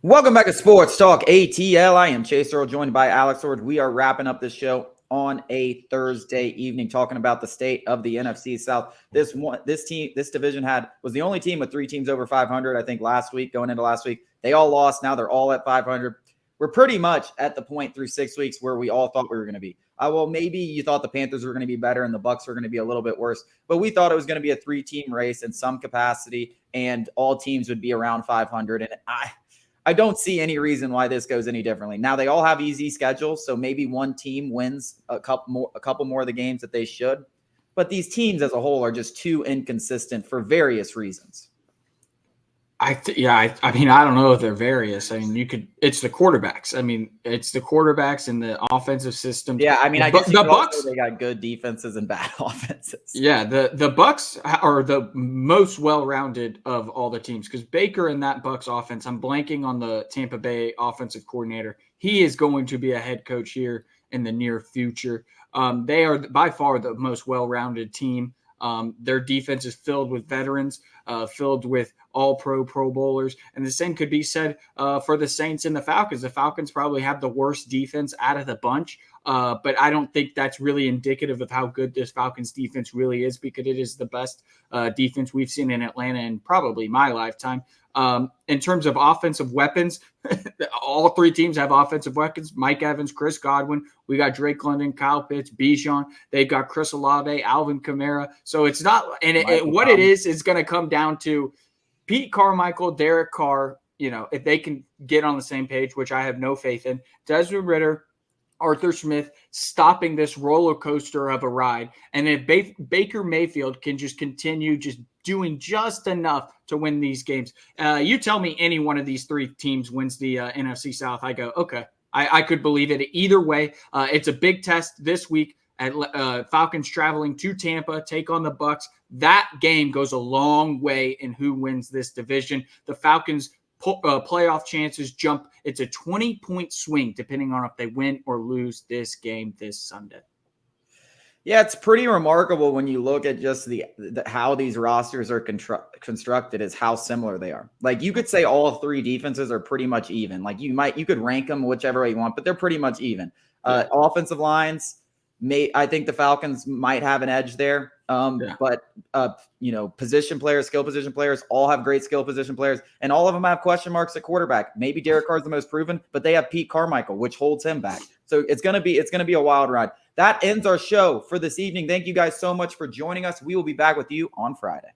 Welcome back to Sports Talk ATL. I am Chase Earl, joined by Alex Orge. We are wrapping up this show on a Thursday evening, talking about the state of the NFC South. This division was the only team with three teams over 500. I think going into last week, they all lost. Now they're all at 500. We're pretty much at the point through 6 weeks where we all thought we were going to be. Well, maybe you thought the Panthers were going to be better and the Bucs were going to be a little bit worse, but we thought it was going to be a three-team race in some capacity, and all teams would be around 500. And I don't see any reason why this goes any differently. Now they all have easy schedules, so maybe one team wins a couple more of the games that they should. But these teams as a whole are just too inconsistent for various reasons. I mean, I don't know if they're various. I mean, it's the quarterbacks. I mean, it's the quarterbacks and the offensive system. Yeah, I mean, I guess the Bucs, they got good defenses and bad offenses. Yeah, the Bucs are the most well-rounded of all the teams because Baker and that Bucs offense. I'm blanking on the Tampa Bay offensive coordinator. He is going to be a head coach here in the near future. They are by far the most well-rounded team. Their defense is filled with veterans, filled with all-pro Pro Bowlers. And the same could be said for the Saints and the Falcons. The Falcons probably have the worst defense out of the bunch, but I don't think that's really indicative of how good this Falcons defense really is because it is the best defense we've seen in Atlanta in probably my lifetime. In terms of offensive weapons, all three teams have offensive weapons. Mike Evans, Chris Godwin. We got Drake London, Kyle Pitts, Bijan. They've got Chris Olave, Alvin Kamara. So it's not – and what it is going to come down to Pete Carmichael, Derek Carr, if they can get on the same page, which I have no faith in, Desmond Ridder, Arthur Smith stopping this roller coaster of a ride. And if Baker Mayfield can just continue just doing just enough to win these games, you tell me any one of these three teams wins the NFC South, I go, okay, I could believe it. Either way, it's a big test this week at Falcons traveling to Tampa, take on the Bucs. That game goes a long way in who wins this division. The Falcons playoff chances jump. It's a 20-point swing depending on if they win or lose this game this Sunday. Yeah, it's pretty remarkable when you look at just the how these rosters are constructed is how similar they are. Like you could say all three defenses are pretty much even. Like you could rank them whichever way you want, but they're pretty much even. Offensive lines, I think the Falcons might have an edge there. But position players, skill position players, all have great skill position players, and all of them have question marks at quarterback. Maybe Derek Carr's the most proven, but they have Pete Carmichael, which holds him back. So it's gonna be a wild ride. That ends our show for this evening. Thank you guys so much for joining us. We will be back with you on Friday.